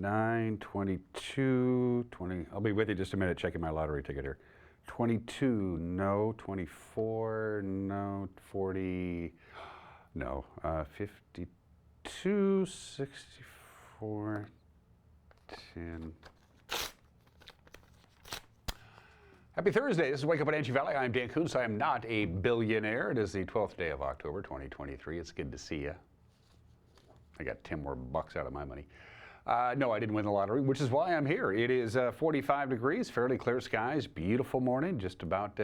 9, 22, 20. I'll be with you just a minute checking my lottery ticket here. 22, no. 24, no. 40, no. 52, 64, 10. Happy Thursday. This is Wake Up Wenatchee Valley. I'm Dan Kuntz. I am not a billionaire. It is the 12th day of October, 2023. It's good to see you. I got 10 more bucks out of my money. No, I didn't win the lottery, which is why I'm here. It is 45 degrees, fairly clear skies, beautiful morning, just about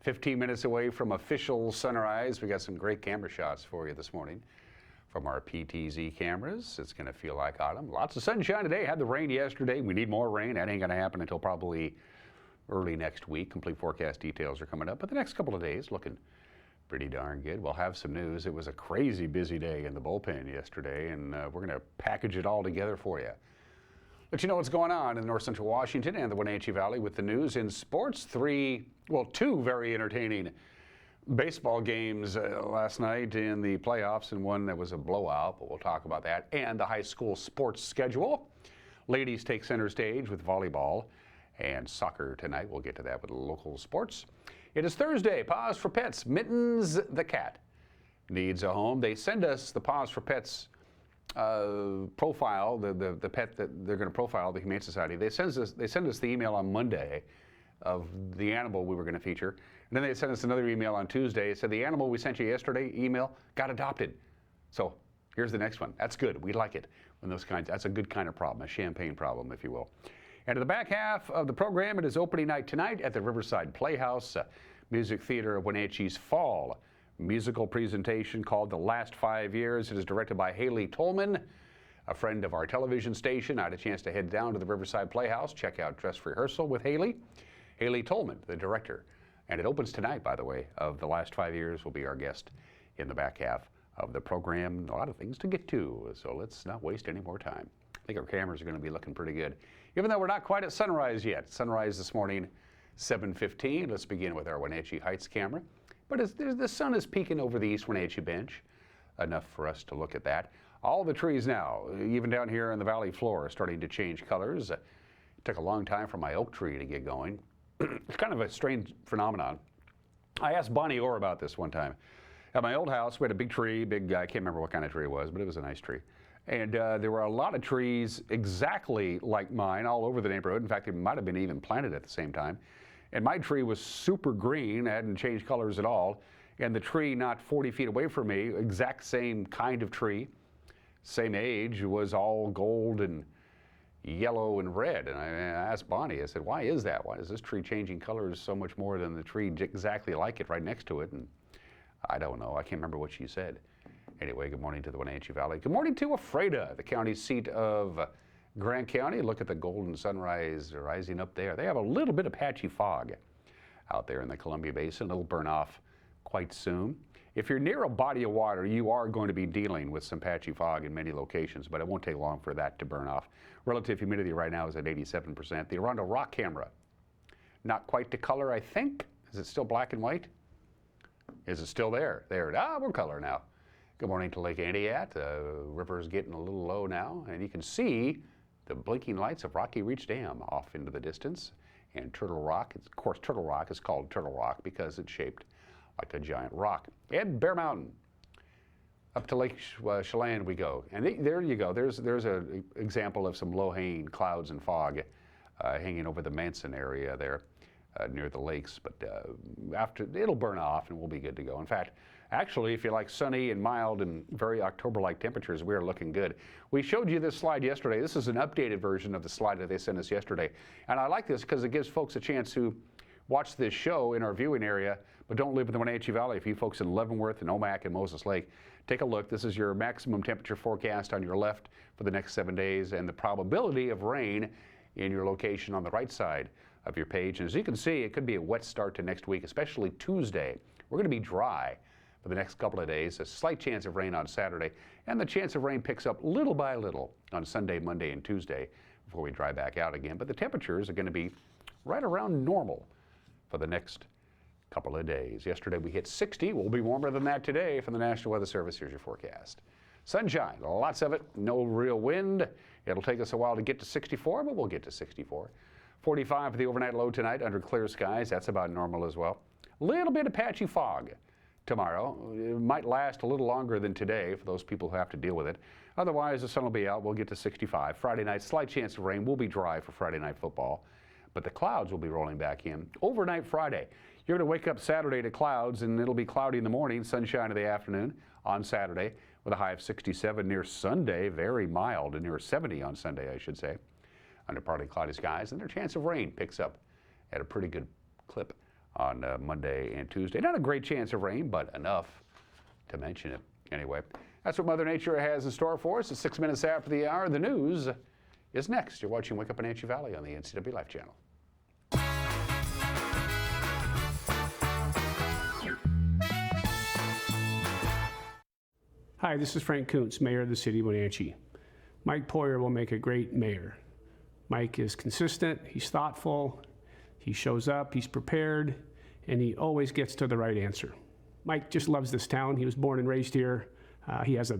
15 minutes away from official sunrise. We got some great camera shots for you this morning from our PTZ cameras. It's going to feel like autumn. Lots of sunshine today. Had the rain yesterday. We need more rain. That ain't going to happen until probably early next week. Complete forecast details are coming up, but the next couple of days looking pretty darn good. We'll have some news. It was a crazy busy day in the bullpen yesterday, and we're going to package it all together for you. Let you know what's going on in North Central Washington and the Wenatchee Valley with the news in sports. Two very entertaining baseball games last night in the playoffs, and one that was a blowout, but we'll talk about that, and the high school sports schedule. Ladies take center stage with volleyball and soccer tonight. We'll get to that with local sports. It is Thursday. Paws for Pets. Mittens the cat needs a home. They send us the Paws for Pets profile, the pet that they're going to profile, the Humane Society. They send us the email on Monday of the animal we were going to feature. And then they sent us another email on Tuesday. It said the animal we sent you yesterday, email, got adopted. So here's the next one. That's good. We like it. That's a good kind of problem, a champagne problem, if you will. And in the back half of the program, it is opening night tonight at the Riverside Playhouse, Music Theater of Wenatchee's fall musical presentation called The Last 5 Years. It is directed by Haley Tolman, a friend of our television station. I had a chance to head down to the Riverside Playhouse, check out dress rehearsal with Haley. Haley Tolman, the director. And it opens tonight, by the way, of The Last 5 Years, will be our guest in the back half of the program. A lot of things to get to, so let's not waste any more time. I think our cameras are going to be looking pretty good, even though we're not quite at sunrise yet. Sunrise this morning, 7:15. Let's begin with our Wenatchee Heights camera. But the sun is peeking over the East Wenatchee bench, enough for us to look at that. All the trees now, even down here in the valley floor, are starting to change colors. It took a long time for my oak tree to get going. It's kind of a strange phenomenon. I asked Bonnie Orr about this one time. At my old house, we had a big tree, I can't remember what kind of tree it was, but it was a nice tree. And there were a lot of trees exactly like mine all over the neighborhood. In fact, it might have been even planted at the same time. And my tree was super green, hadn't changed colors at all. And the tree not 40 feet away from me, exact same kind of tree, same age, was all gold and yellow and red. And I asked Bonnie, I said, why is that? Why is this tree changing colors so much more than the tree exactly like it right next to it? And I don't know. I can't remember what she said. Anyway, good morning to the Wenatchee Valley. Good morning to Ephrata, the county seat of Grant County. Look at the golden sunrise rising up there. They have a little bit of patchy fog out there in the Columbia Basin. It'll burn off quite soon. If you're near a body of water, you are going to be dealing with some patchy fog in many locations, but it won't take long for that to burn off. Relative humidity right now is at 87%. The Arundel Rock camera, not quite to color, I think. Is it still black and white? Is it still there? There. We're color now. Good morning to Lake Antioch. The river is getting a little low now, and you can see the blinking lights of Rocky Reach Dam off into the distance. And Turtle Rock, of course, Turtle Rock is called Turtle Rock because it's shaped like a giant rock. And Bear Mountain, up to Lake Chelan we go. And there you go. There's an example of some low-hanging clouds and fog hanging over the Manson area there near the lakes. But after it'll burn off and we'll be good to go. In fact, actually, if you like sunny and mild and very October-like temperatures, we are looking good. We showed you this slide yesterday. This is an updated version of the slide that they sent us yesterday. And I like this because it gives folks a chance to watch this show in our viewing area, but don't live in the Wenatchee Valley. If you folks in Leavenworth and Omak and Moses Lake, take a look. This is your maximum temperature forecast on your left for the next 7 days and the probability of rain in your location on the right side of your page. And as you can see, it could be a wet start to next week, especially Tuesday. We're going to be dry for the next couple of days, a slight chance of rain on Saturday, and the chance of rain picks up little by little on Sunday, Monday, and Tuesday before we dry back out again. But the temperatures are going to be right around normal for the next couple of days. Yesterday we hit 60. We'll be warmer than that today from the National Weather Service. Here's your forecast. Sunshine, lots of it, no real wind. It'll take us a while to get to 64, but we'll get to 64. 45 for the overnight low tonight under clear skies. That's about normal as well. A little bit of patchy fog tomorrow. It might last a little longer than today for those people who have to deal with it. Otherwise, the sun will be out. We'll get to 65. Friday night, slight chance of rain. Will be dry for Friday night football, but the clouds will be rolling back in. Overnight Friday, you're going to wake up Saturday to clouds, and it'll be cloudy in the morning, sunshine in the afternoon on Saturday with a high of 67 near Sunday. Very mild and near 70 on Sunday, I should say. Under partly cloudy skies, and their chance of rain picks up at a pretty good clip on Monday and Tuesday. Not a great chance of rain, but enough to mention it. Anyway, that's what Mother Nature has in store for us. It's 6 minutes after the hour. The news is next. You're watching Wake Up Wenatchee Valley on the NCW Life Channel. Hi, this is Frank Kuntz, Mayor of the City of Wenatchee. Mike Poyer will make a great mayor. Mike is consistent, he's thoughtful, he shows up, he's prepared, and he always gets to the right answer. Mike just loves this town. He was born and raised here. He has a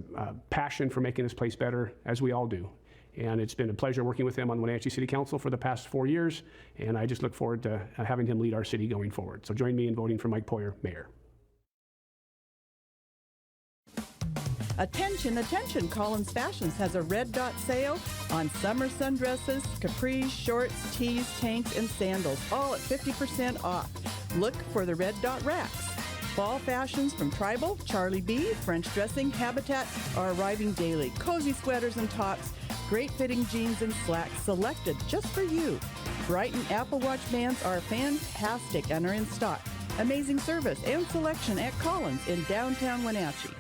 passion for making this place better, as we all do. And it's been a pleasure working with him on Wenatchee City Council for the past 4 years, and I just look forward to having him lead our city going forward. So join me in voting for Mike Poyer, Mayor. Attention, attention, Collins Fashions has a red dot sale on summer sundresses, capris, shorts, tees, tanks, and sandals, all at 50% off. Look for the red dot racks. Fall fashions from Tribal, Charlie B, French dressing, Habitat are arriving daily. Cozy sweaters and tops, great fitting jeans and slacks selected just for you. Brighton Apple Watch bands are fantastic and are in stock. Amazing service and selection at Collins in downtown Wenatchee.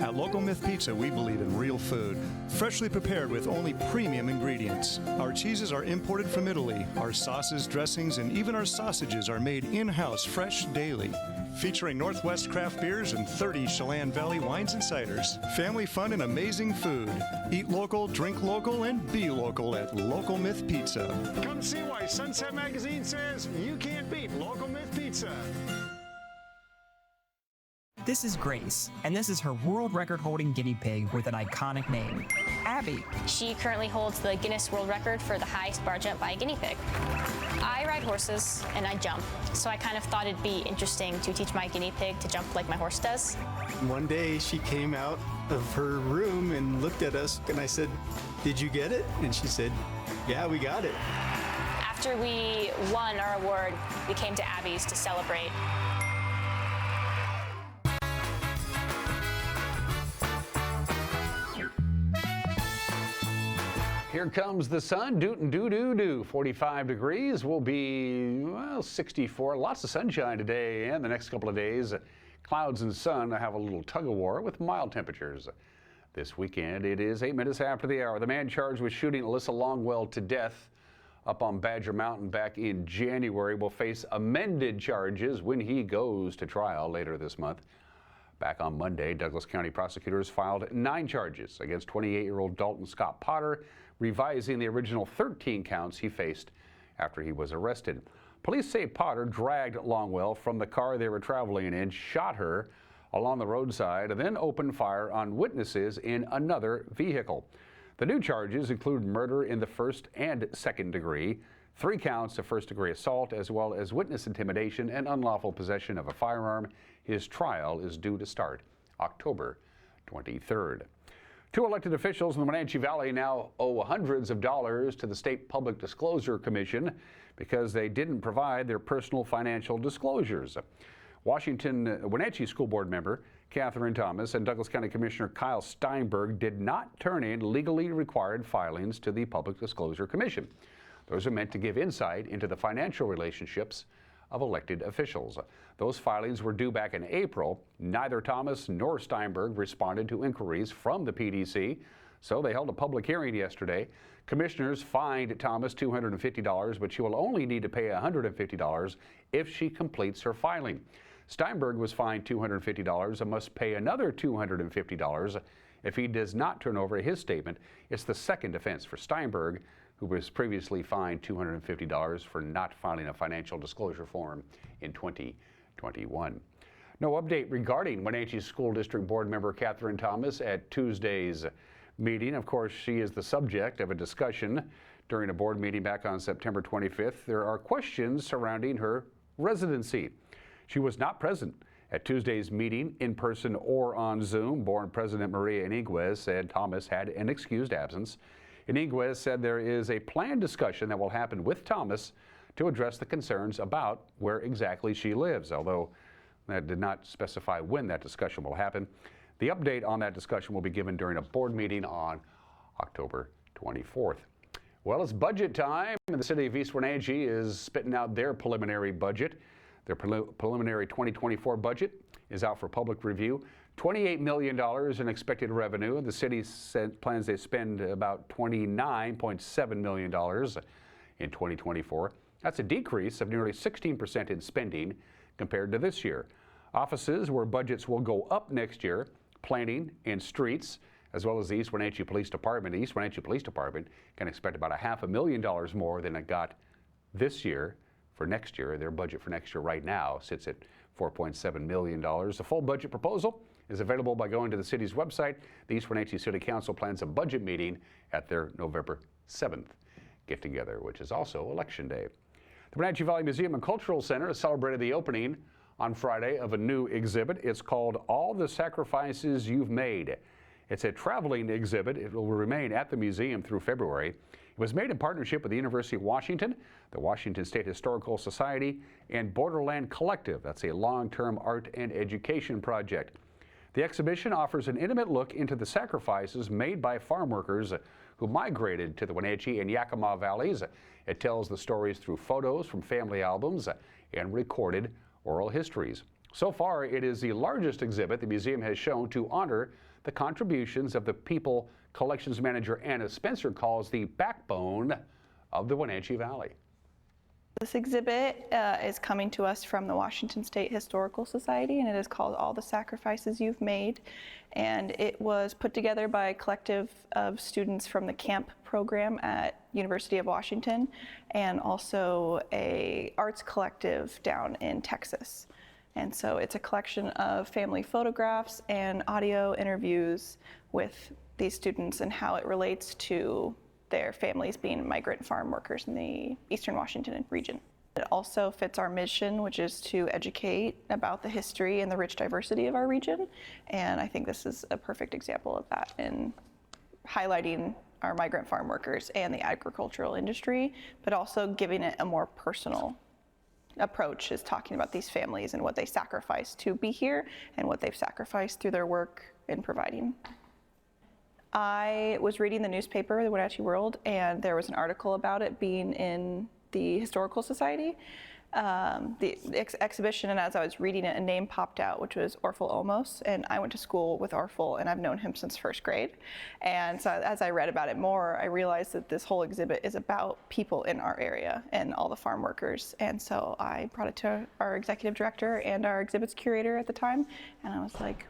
At Local Myth Pizza, we believe in real food, freshly prepared with only premium ingredients. Our cheeses are imported from Italy. Our sauces, dressings, and even our sausages are made in-house fresh daily. Featuring Northwest craft beers and 30 Chelan Valley wines and ciders. Family fun and amazing food. Eat local, drink local, and be local at Local Myth Pizza. Come see why Sunset Magazine says you can't beat Local Myth Pizza. This is Grace, and this is her world record-holding guinea pig with an iconic name, Abby. She currently holds the Guinness World Record for the highest bar jump by a guinea pig. I ride horses and I jump, so I kind of thought it'd be interesting to teach my guinea pig to jump like my horse does. One day she came out of her room and looked at us, and I said, "Did you get it?" And she said, "Yeah, we got it." After we won our award, we came to Abby's to celebrate. Here comes the sun, doo-doo-doo-doo. 45 degrees will be, well, 64. Lots of sunshine today and the next couple of days. Clouds and sun have a little tug-of-war with mild temperatures. This weekend, it is 8 minutes after the hour. The man charged with shooting Alyssa Longwell to death up on Badger Mountain back in January will face amended charges when he goes to trial later this month. Back on Monday, Douglas County prosecutors filed 9 charges against 28-year-old Dalton Scott Potter, revising the original 13 counts he faced after he was arrested. Police say Potter dragged Longwell from the car they were traveling in, shot her along the roadside, and then opened fire on witnesses in another vehicle. The new charges include murder in the first and second degree, 3 counts of first-degree assault, as well as witness intimidation and unlawful possession of a firearm. His trial is due to start October 23rd. 2 elected officials in the Wenatchee Valley now owe hundreds of dollars to the State Public Disclosure Commission because they didn't provide their personal financial disclosures. Wenatchee School Board member Catherine Thomas and Douglas County Commissioner Kyle Steinberg did not turn in legally required filings to the Public Disclosure Commission. Those are meant to give insight into the financial relationships of elected officials. Those filings were due back in April. Neither Thomas nor Steinberg responded to inquiries from the PDC, so they held a public hearing yesterday. Commissioners fined Thomas $250, but she will only need to pay $150 if she completes her filing. Steinberg was fined $250 and must pay another $250 if he does not turn over his statement. It's the second offense for Steinberg, who was previously fined $250 for not filing a financial disclosure form in 2021. No update regarding Wenatchee School District Board member Catherine Thomas at Tuesday's meeting. Of course, she is the subject of a discussion during a board meeting back on September 25th. There are questions surrounding her residency. She was not present at Tuesday's meeting in person or on Zoom. Board President Maria Iniguez said Thomas had an excused absence. Iniguez said there is a planned discussion that will happen with Thomas to address the concerns about where exactly she lives, although that did not specify when that discussion will happen. The update on that discussion will be given during a board meeting on October 24th. Well, it's budget time, and the city of East Wenatchee is spitting out their preliminary budget. Their preliminary 2024 budget is out for public review. $28 million in expected revenue. The city plans to spend about $29.7 million in 2024. That's a decrease of nearly 16% in spending compared to this year. Offices where budgets will go up next year: planning and streets, as well as the East Wenatchee Police Department. The East Wenatchee Police Department can expect about $500,000 more than it got this year. For next year, their budget for next year right now sits at $4.7 million. The full budget proposal is available by going to the city's website. The East Wenatchee City Council plans a budget meeting at their November 7th get-together, which is also Election Day. The Wenatchee Valley Museum and Cultural Center has celebrated the opening on Friday of a new exhibit. It's called All the Sacrifices You've Made. It's a traveling exhibit. It will remain at the museum through February. It was made in partnership with the University of Washington, the Washington State Historical Society, and Borderland Collective. That's a long-term art and education project. The exhibition offers an intimate look into the sacrifices made by farm workers who migrated to the Wenatchee and Yakima valleys. It tells the stories through photos from family albums and recorded oral histories. So far, it is the largest exhibit the museum has shown to honor the contributions of the people collections manager Anna Spencer calls the backbone of the Wenatchee Valley. This exhibit is coming to us from the Washington State Historical Society, and it is called All the Sacrifices You've Made. And it was put together by a collective of students from the camp program at University of Washington, and also a arts collective down in Texas. And so it's a collection of family photographs and audio interviews with these students and how it relates to their families being migrant farm workers in the Eastern Washington region. It also fits our mission, which is to educate about the history and the rich diversity of our region. And I think this is a perfect example of that in highlighting our migrant farm workers and the agricultural industry, but also giving it a more personal approach, is talking about these families and what they sacrificed to be here and what they've sacrificed through their work in providing. I was reading the newspaper, the Wenatchee World, and there was an article about it being in the Historical Society, the exhibition, and as I was reading it, a name popped out, which was Orful Olmos, and I went to school with Orful, and I've known him since first grade. And so as I read about it more, I realized that this whole exhibit is about people in our area and all the farm workers. And so I brought it to our executive director and our exhibits curator at the time, and I was like,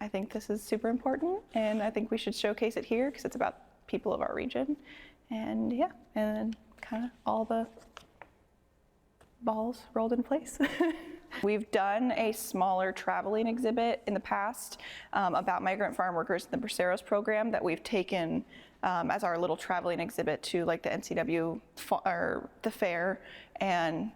I think this is super important, and I think we should showcase it here because it's about people of our region. And yeah, and then kind of all the balls rolled in place. We've done a smaller traveling exhibit in the past about migrant farm workers in the Braceros program that we've taken as our little traveling exhibit to like the NCW or the fair, and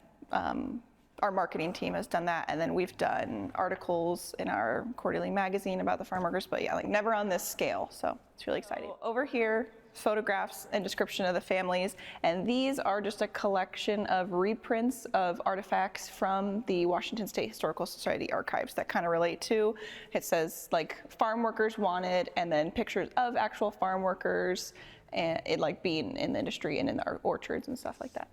our marketing team has done that, and then we've done articles in our quarterly magazine about the farm workers, but yeah, like never on this scale, so it's really exciting. Over here, photographs and description of the families, and these are just a collection of reprints of artifacts from the Washington State Historical Society archives that kind of relate to, it says like farm workers wanted, and then pictures of actual farm workers, and it like being in the industry and in our orchards and stuff like that.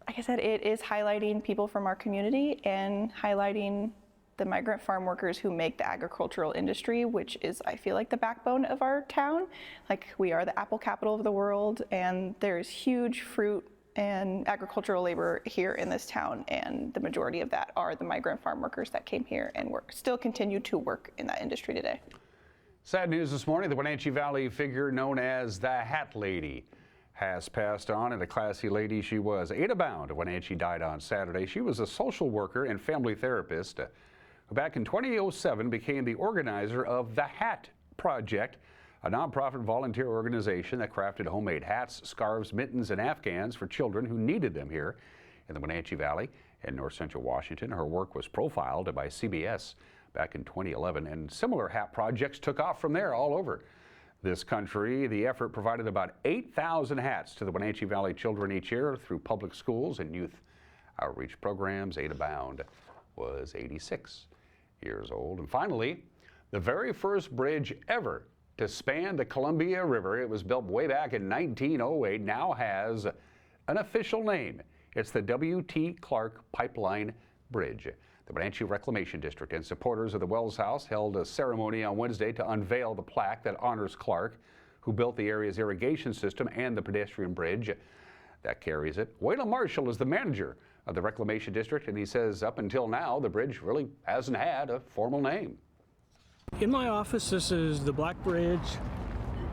Like I said, it is highlighting people from our community and highlighting the migrant farm workers who make the agricultural industry, which is, I feel like, the backbone of our town. Like, we are the apple capital of the world, and there's huge fruit and agricultural labor here in this town, and the majority of that are the migrant farm workers that came here and still continue to work in that industry today. Sad news this morning. The Wenatchee Valley figure known as the Hat Lady has passed on, and a classy lady she was. Ada Bound of Wenatchee died on Saturday. She was a social worker and family therapist who back in 2007 became the organizer of the Hat Project, a nonprofit volunteer organization that crafted homemade hats, scarves, mittens, and afghans for children who needed them here in the Wenatchee Valley in north central Washington. Her work was profiled by CBS back in 2011, and similar hat projects took off from there all over this country. The effort provided about 8,000 hats to the Wenatchee Valley children each year through public schools and youth outreach programs. Ada Bound was 86 years old. And finally, the very first bridge ever to span the Columbia River, it was built way back in 1908, now has an official name. It's the W.T. Clark Pipeline Bridge. The Wenatchee Reclamation District and supporters of the Wells House held a ceremony on Wednesday to unveil the plaque that honors Clark, who built the area's irrigation system and the pedestrian bridge that carries it. Waylon Marshall is the manager of the Reclamation District, and he says up until now, the bridge really hasn't had a formal name. In my office, this is the Black Bridge,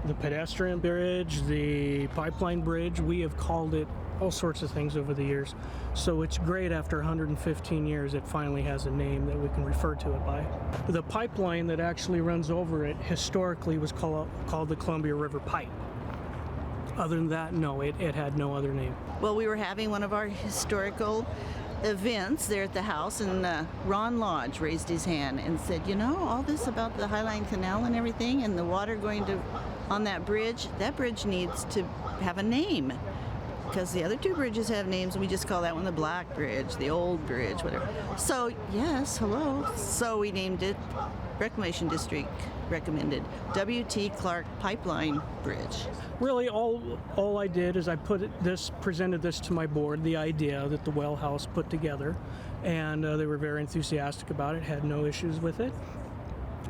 the pedestrian bridge, the pipeline bridge. We have called it all sorts of things over the years. So it's great after 115 years it finally has a name that we can refer to it by. The pipeline that actually runs over it historically was called the Columbia River Pipe. Other than that, no, it had no other name. Well, we were having one of our historical events there at the house, and Ron Lodge raised his hand and said, you know, all this about the Highline Canal and everything and the water going to on that bridge needs to have a name, because the other two bridges have names and we just call that one the Black Bridge, the Old Bridge, whatever. So yes, hello. So we named it, Reclamation District recommended, W.T. Clark Pipeline Bridge. Really, all I did is I presented this to my board, the idea that the Well House put together, and they were very enthusiastic about it, had no issues with it.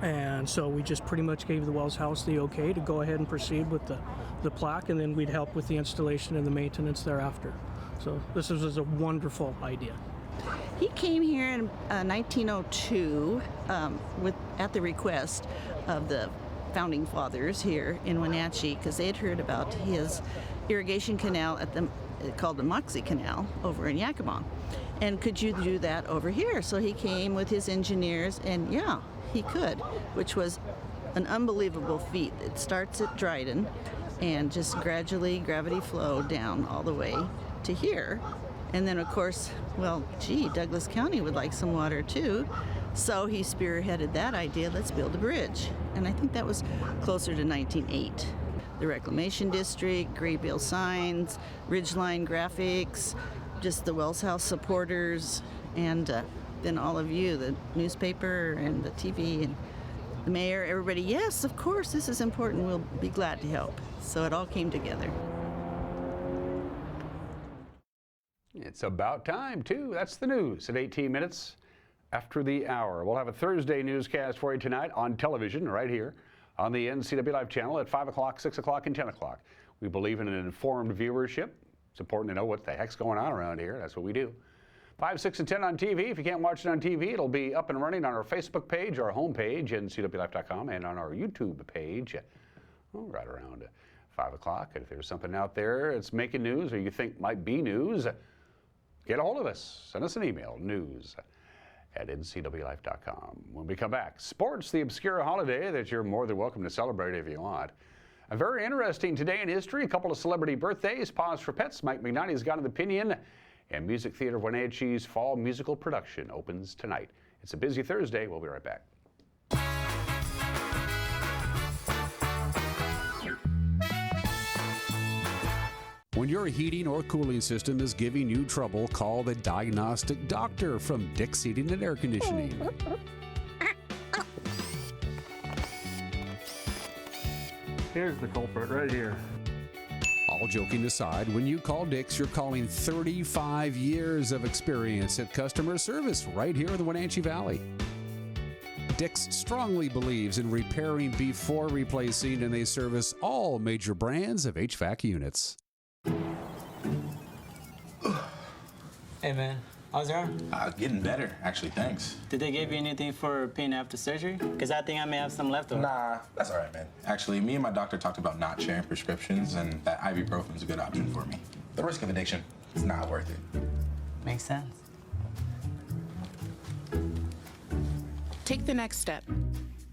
And so we just pretty much gave the Wells House the okay to go ahead and proceed with the plaque, and then we'd help with the installation and the maintenance thereafter. So this was a wonderful idea. He came here in 1902 at the request of the founding fathers here in Wenatchee, because they had heard about his irrigation canal called the Moxie Canal over in Yakima. And could you do that over here? So he came with his engineers, and yeah, he could, which was an unbelievable feat. It starts at Dryden and just gradually gravity flow down all the way to here. And then, of course, well, gee, Douglas County would like some water too. So he spearheaded that idea, let's build a bridge. And I think that was closer to 1908. The Reclamation District, Graybill Signs, Ridgeline Graphics, just the Wells House supporters, and then all of you, the newspaper and the TV and the mayor, everybody, yes, of course, this is important, we'll be glad to help. So it all came together. It's about time, too. That's the news at 18 minutes after the hour. We'll have a Thursday newscast for you tonight on television right here on the NCW Live channel at 5 o'clock, 6 o'clock, and 10 o'clock. We believe in an informed viewership. It's important to know what the heck's going on around here. That's what we do. 5, 6, and 10 on TV. If you can't watch it on TV, it'll be up and running on our Facebook page, our homepage, ncwlife.com, and on our YouTube page right around 5 o'clock. And if there's something out there that's making news or you think might be news, get a hold of us. Send us an email, news@ncwlife.com. When we come back, sports, the obscure holiday that you're more than welcome to celebrate if you want. A very interesting today in history, a couple of celebrity birthdays, Pause for Pets, Mike McNally's Got an Opinion, and Music Theater of Wenatchee's fall musical production opens tonight. It's a busy Thursday. We'll be right back. When your heating or cooling system is giving you trouble, call the diagnostic doctor from Dick's Heating and Air Conditioning. Here's the culprit right here. All joking aside, when you call Dick's, you're calling 35 years of experience at customer service right here in the Wenatchee Valley. Dick's strongly believes in repairing before replacing, and they service all major brands of HVAC units. Hey man, how's your arm? Getting better, actually, thanks. Did they give you anything for pain after surgery? Because I think I may have some left over. Nah, that's all right, man. Actually, me and my doctor talked about not sharing prescriptions, and that ibuprofen's a good option for me. The risk of addiction, it's not worth it. Makes sense. Take the next step.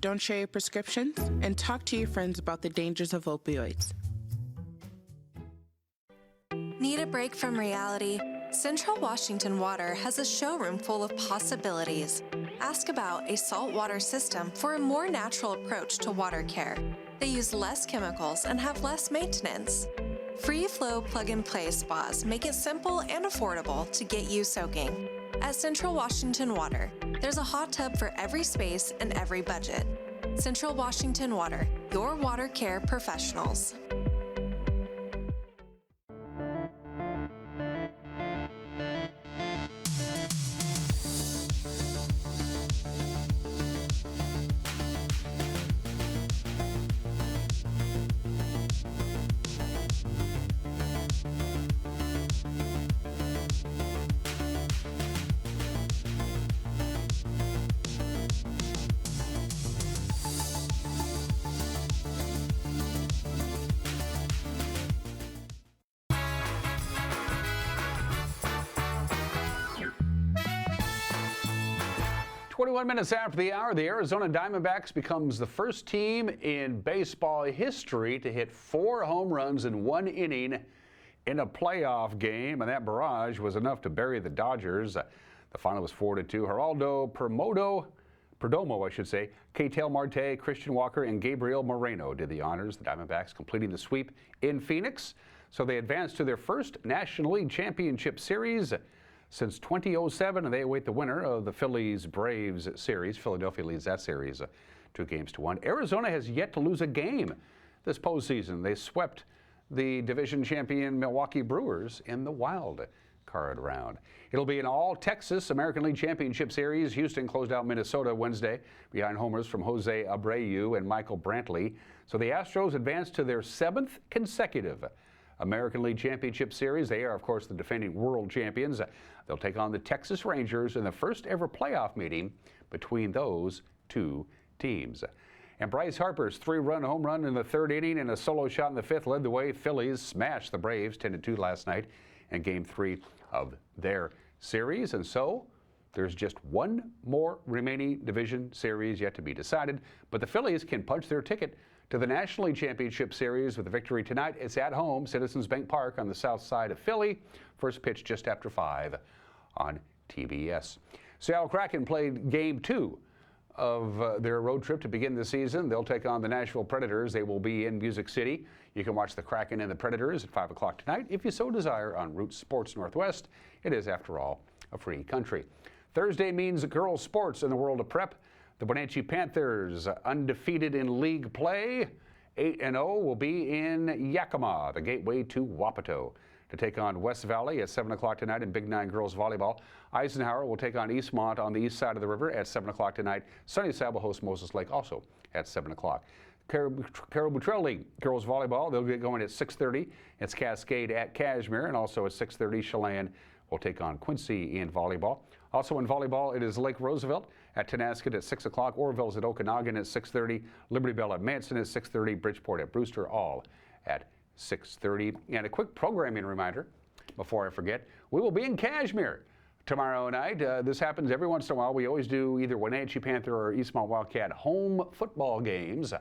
Don't share your prescriptions and talk to your friends about the dangers of opioids. Need a break from reality? Central Washington Water has a showroom full of possibilities. Ask about a saltwater system for a more natural approach to water care. They use less chemicals and have less maintenance. Free flow plug-and-play spas make it simple and affordable to get you soaking. At Central Washington Water, there's a hot tub for every space and every budget. Central Washington Water, your water care professionals. Minutes after the hour, the Arizona Diamondbacks becomes the first team in baseball history to hit 4 home runs in 1 inning in a playoff game, and that barrage was enough to bury the Dodgers. The final was 4-2. Geraldo Perdomo, I should say, Ketel Marte, Christian Walker, and Gabriel Moreno did the honors. The Diamondbacks completing the sweep in Phoenix, so they advanced to their first National League Championship Series since 2007, and they await the winner of the Phillies-Braves series. Philadelphia leads that series 2-1. Arizona has yet to lose a game this postseason. They swept the division champion Milwaukee Brewers in the wild card round. It'll be an all-Texas American League Championship Series. Houston closed out Minnesota Wednesday behind homers from Jose Abreu and Michael Brantley. So the Astros advanced to their 7th consecutive American League Championship Series. They are, of course, the defending world champions. They'll take on the Texas Rangers in the first ever playoff meeting between those two teams. And Bryce Harper's 3-run home run in the 3rd inning and a solo shot in the 5th led the way. Phillies smashed the Braves 10-2 last night in Game 3 of their series. And so there's just one more remaining division series yet to be decided. But the Phillies can punch their ticket to the National League Championship Series with a victory tonight. It's at home, Citizens Bank Park on the south side of Philly. First pitch just after 5 on TBS. Seattle Kraken played Game 2 of their road trip to begin the season. They'll take on the Nashville Predators. They will be in Music City. You can watch the Kraken and the Predators at 5 o'clock tonight if you so desire on Root Sports Northwest. It is, after all, a free country. Thursday means girls sports in the world of prep. The Wenatchee Panthers, undefeated in league play, 8-0, will be in Yakima, the gateway to Wapato, to take on West Valley at 7 o'clock tonight in Big 9 girls volleyball. Eisenhower will take on Eastmont on the east side of the river at 7 o'clock tonight. Sunnyside will host Moses Lake also at 7 o'clock. Caribou Trail League girls volleyball, they'll get going at 6:30. It's Cascade at Cashmere, and also at 6:30, Chelan will take on Quincy in volleyball. Also in volleyball, it is Lake Roosevelt at Tenasket at 6 o'clock. Orville's at Okanagan at 6:30. Liberty Bell at Manson at 6:30. Bridgeport at Brewster, all at 6:30. And a quick programming reminder before I forget, we will be in Cashmere tomorrow night. This happens every once in a while. We always do either Wenatchee Panther or Eastmont Wildcat home football games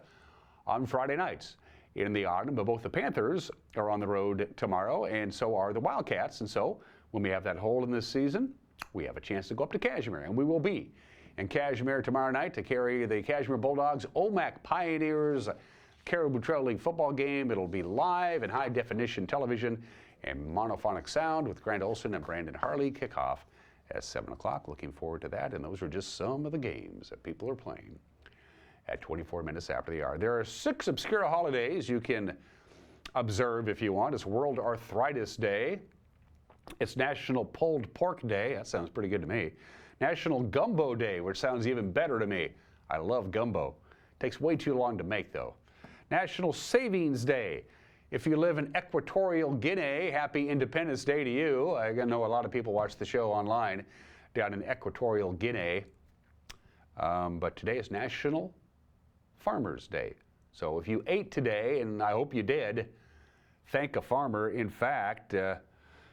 on Friday nights in the autumn. But both the Panthers are on the road tomorrow, and so are the Wildcats. And so when we have that hole in this season, we have a chance to go up to Cashmere, and we will be in Cashmere tomorrow night to carry the Cashmere Bulldogs Omak Pioneers Caribou Trail League football game. It'll be live in high-definition television and monophonic sound with Grant Olson and Brandon Harley. Kickoff at 7 o'clock. Looking forward to that, and those are just some of the games that people are playing at 24 minutes after the hour. There are 6 obscure holidays you can observe if you want. It's World Arthritis Day. It's National Pulled Pork Day. That sounds pretty good to me. National Gumbo Day, which sounds even better to me. I love gumbo. Takes way too long to make, though. National Savings Day. If you live in Equatorial Guinea, happy Independence Day to you. I know a lot of people watch the show online down in Equatorial Guinea. But today is National Farmers Day. So if you ate today, and I hope you did, thank a farmer. In fact,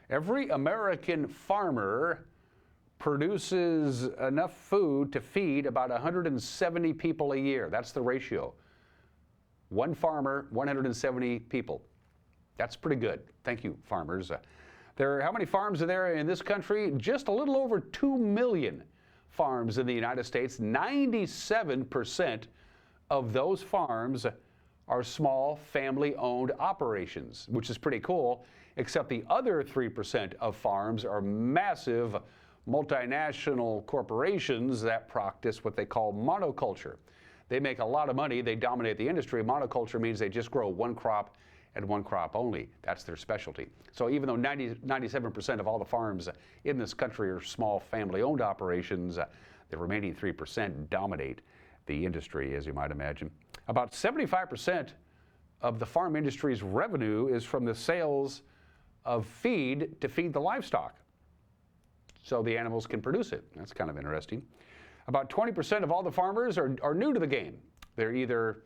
every American farmer produces enough food to feed about 170 people a year. That's the ratio. One farmer, 170 people. That's pretty good. Thank you, farmers. How many farms are there in this country? Just a little over 2 million farms in the United States. 97% of those farms are small family-owned operations, which is pretty cool, except the other 3% of farms are massive multinational corporations that practice what they call monoculture. They make a lot of money. They dominate the industry. Monoculture means they just grow one crop and one crop only. That's their specialty. So even though 97% of all the farms in this country are small family-owned operations, the remaining 3% dominate the industry, as you might imagine. About 75% of the farm industry's revenue is from the sales of feed to feed the livestock, so the animals can produce it. That's kind of interesting. About 20% of all the farmers are new to the game. They either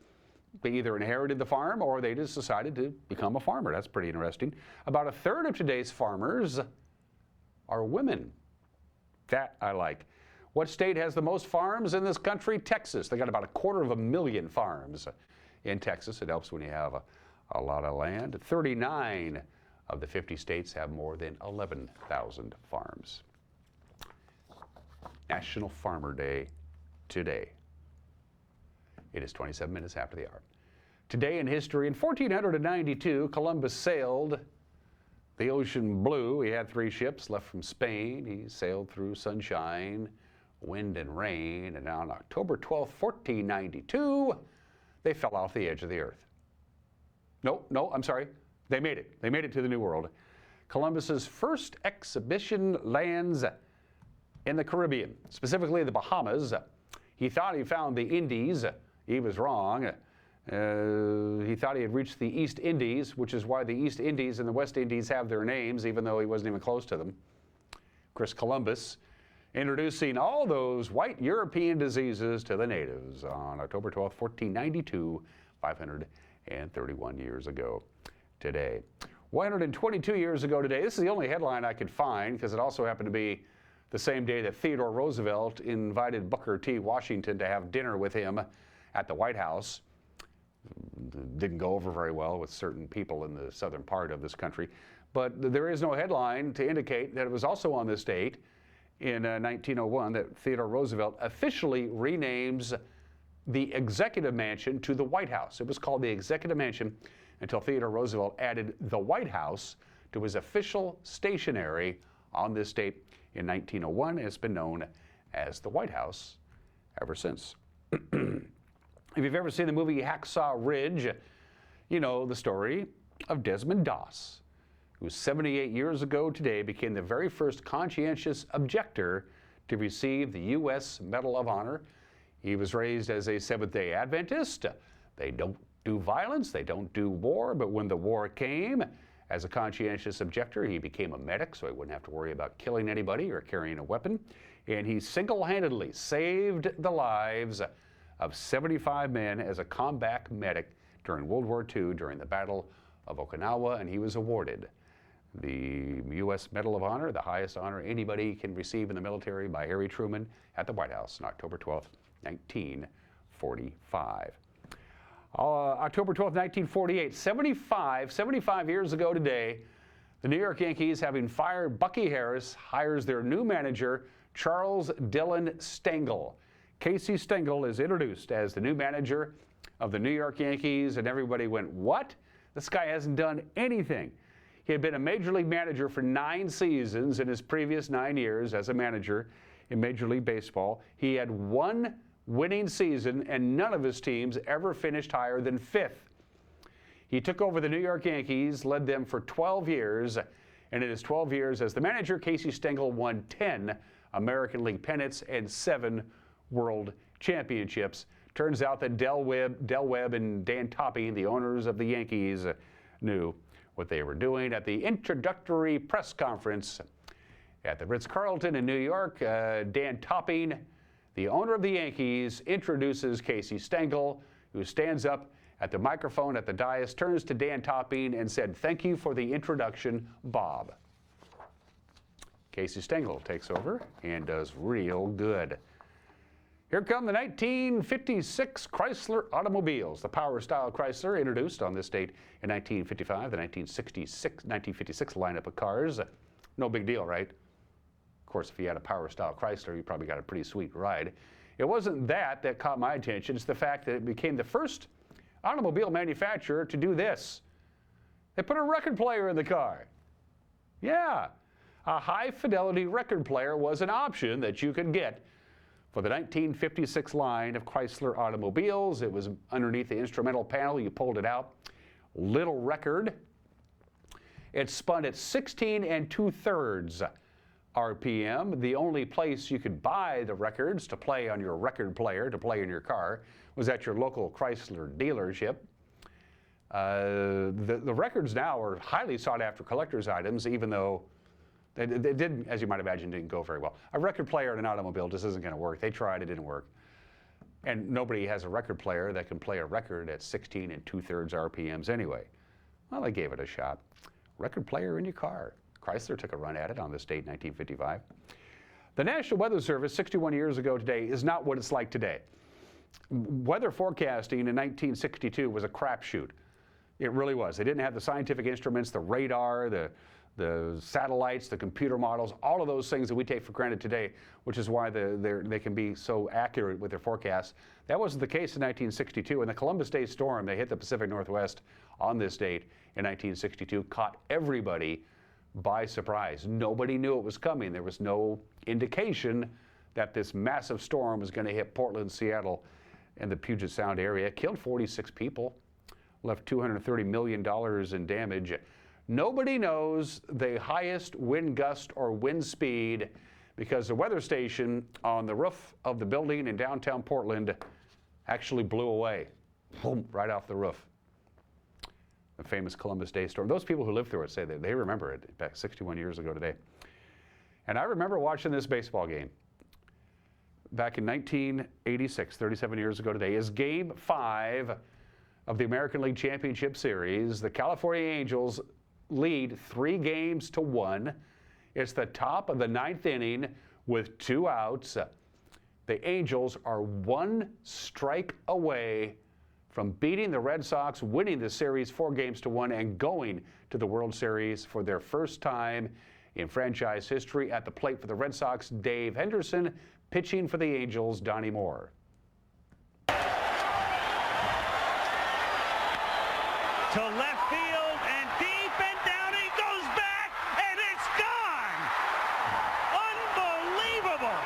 inherited the farm or they just decided to become a farmer. That's pretty interesting. About a third of today's farmers are women. That I like. What state has the most farms in this country? Texas. They got about 250,000 farms in Texas. It helps when you have a lot of land. 39 of the 50 states have more than 11,000 farms. National Farmer Day today. It is 27 minutes after the hour. Today in history, in 1492, Columbus sailed the ocean blue. He had 3 ships left from Spain. He sailed through sunshine, wind, and rain. And on October 12, 1492, they fell off the edge of the earth. No, I'm sorry. They made it. They made it to the New World. Columbus's first exhibition lands in the Caribbean, specifically the Bahamas. He thought he found the Indies. He was wrong. He thought he had reached the East Indies, which is why the East Indies and the West Indies have their names, even though he wasn't even close to them. Chris Columbus introducing all those white European diseases to the natives on October 12, 1492, 531 years ago today. 122 years ago today, this is the only headline I could find because it also happened to be the same day that Theodore Roosevelt invited Booker T. Washington to have dinner with him at the White House. Didn't go over very well with certain people in the southern part of this country. But there is no headline to indicate that it was also on this date in 1901 that Theodore Roosevelt officially renames the Executive Mansion to the White House. It was called the Executive Mansion until Theodore Roosevelt added the White House to his official stationery on this date in 1901. It's been known as the White House ever since. If you've ever seen the movie Hacksaw Ridge, you know the story of Desmond Doss, who 78 years ago today became the very first conscientious objector to receive the U.S. Medal of Honor. He was raised as a Seventh-day Adventist. They don't do violence, they don't do war, but when the war came, as a conscientious objector, he became a medic, so he wouldn't have to worry about killing anybody or carrying a weapon. And he single-handedly saved the lives of 75 men as a combat medic during World War II, during the Battle of Okinawa, and he was awarded the U.S. Medal of Honor, the highest honor anybody can receive in the military, by Harry Truman at the White House on October 12, 1945. October 12, 1948, 75 years ago today, the New York Yankees, having fired Bucky Harris, hires their new manager, Charles Dillon Stengel. Casey Stengel is introduced as the new manager of the New York Yankees, and everybody went, what? This guy hasn't done anything. He had been a Major League manager for 9 seasons in his previous 9 years as a manager in Major League Baseball. He had 1 winning season, and none of his teams ever finished higher than 5th. He took over the New York Yankees, led them for 12 years, and in his 12 years as the manager, Casey Stengel won 10 American League pennants and 7 World Championships. Turns out that Del Webb and Dan Topping, the owners of the Yankees, knew what they were doing. At the introductory press conference at the Ritz-Carlton in New York, Dan Topping, the owner of the Yankees, introduces Casey Stengel, who stands up at the microphone at the dais, turns to Dan Topping and said, "Thank you for the introduction, Bob." Casey Stengel takes over and does real good. Here come the 1956 Chrysler automobiles. The Power Style Chrysler, introduced on this date in 1955, the 1956 lineup of cars. No big deal, right? Of course, if you had a Power Style Chrysler, you probably got a pretty sweet ride. It wasn't that caught my attention. It's the fact that it became the first automobile manufacturer to do this. They put a record player in the car. Yeah, a high-fidelity record player was an option that you could get for the 1956 line of Chrysler automobiles. It was underneath the instrumental panel. You pulled it out. Little record. It spun at 16 2/3 RPM. The only place you could buy the records to play on your record player, to play in your car, was at your local Chrysler dealership. The records now are highly sought after collector's items, even though they didn't, as you might imagine, didn't go very well. A record player in an automobile just isn't going to work. They tried, it didn't work. And nobody has a record player that can play a record at 16 2/3 RPMs anyway. Well, they gave it a shot. Record player in your car. Chrysler took a run at it on this date, 1955. The National Weather Service, 61 years ago today, is not what it's like today. Weather forecasting in 1962 was a crapshoot. It really was. They didn't have the scientific instruments, the radar, the satellites, the computer models, all of those things that we take for granted today, which is why they can be so accurate with their forecasts. That wasn't the case in 1962. And the Columbus Day storm, they hit the Pacific Northwest on this date in 1962, caught everybody by surprise. Nobody knew it was coming. There was no indication that this massive storm was going to hit Portland, Seattle, and the Puget Sound area. It killed 46 people, left $230 million in damage. Nobody knows the highest wind gust or wind speed because the weather station on the roof of the building in downtown Portland actually blew away, boom, right off the roof. The famous Columbus Day storm. Those people who lived through it say that they remember it back 61 years ago today. And I remember watching this baseball game back in 1986, 37 years ago today, is Game 5 of the American League Championship Series. The California Angels lead 3-1. It's the top of the 9th inning with 2 outs. The Angels are 1 strike away from beating the Red Sox, winning the series 4-1, and going to the World Series for their first time in franchise history. At the plate for the Red Sox, Dave Henderson. Pitching for the Angels, Donnie Moore. To left field and deep and down he goes back and it's gone! Unbelievable!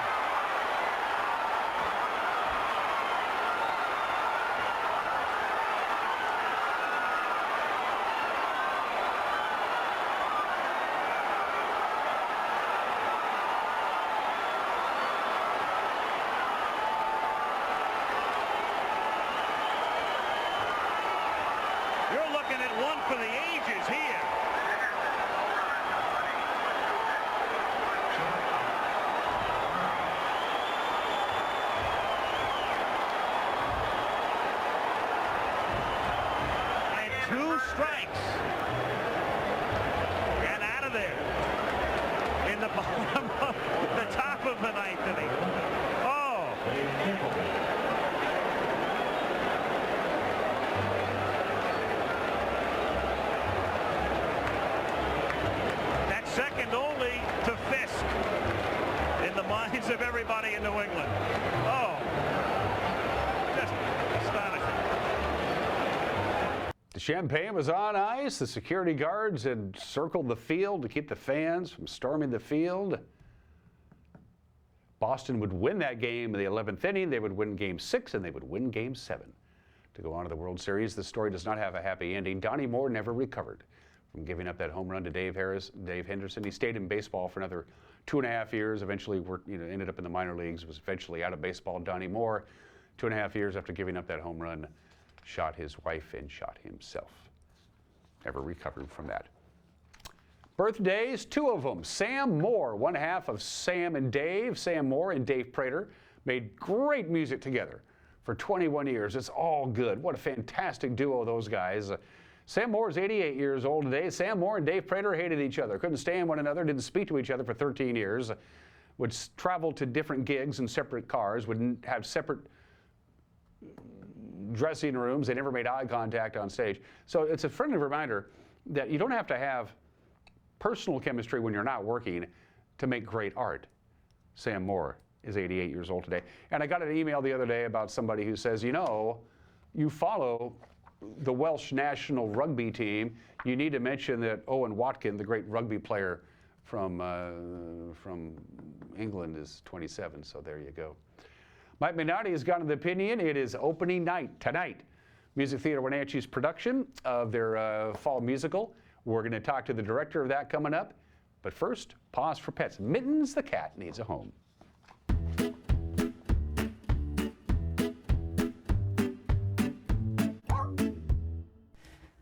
You're looking at one for the ages here. And 2 strikes. And out of there. In the bottom of the top of the 9th inning. Oh. Second only to Fisk in the minds of everybody in New England. Oh, just astonishing. The champagne was on ice. The security guards had circled the field to keep the fans from storming the field. Boston would win that game in the 11th inning. They would win Game 6, and they would win Game 7 to go on to the World Series. The story does not have a happy ending. Donnie Moore never recovered from giving up that home run to Dave Henderson. He stayed in baseball for another 2.5 years. Eventually, ended up in the minor leagues. Was eventually out of baseball. Donnie Moore, 2.5 years after giving up that home run, shot his wife and shot himself. Never recovered from that. Birthdays, 2 of them. Sam Moore, one half of Sam and Dave. Sam Moore and Dave Prater made great music together for 21 years. It's all good. What a fantastic duo those guys. Sam Moore is 88 years old today. Sam Moore and Dave Prater hated each other, couldn't stand one another, didn't speak to each other for 13 years, would travel to different gigs in separate cars, would have separate dressing rooms. They never made eye contact on stage. So it's a friendly reminder that you don't have to have personal chemistry when you're not working to make great art. Sam Moore is 88 years old today. And I got an email the other day about somebody who says, you know, you follow the Welsh national rugby team, you need to mention that Owen Watkin, the great rugby player from England, is 27, so there you go. Mike Minotti has got an opinion. It is opening night tonight. Music Theater Wenatchee's production of their fall musical. We're going to talk to the director of that coming up. But first, pause for pets. Mittens the cat needs a home.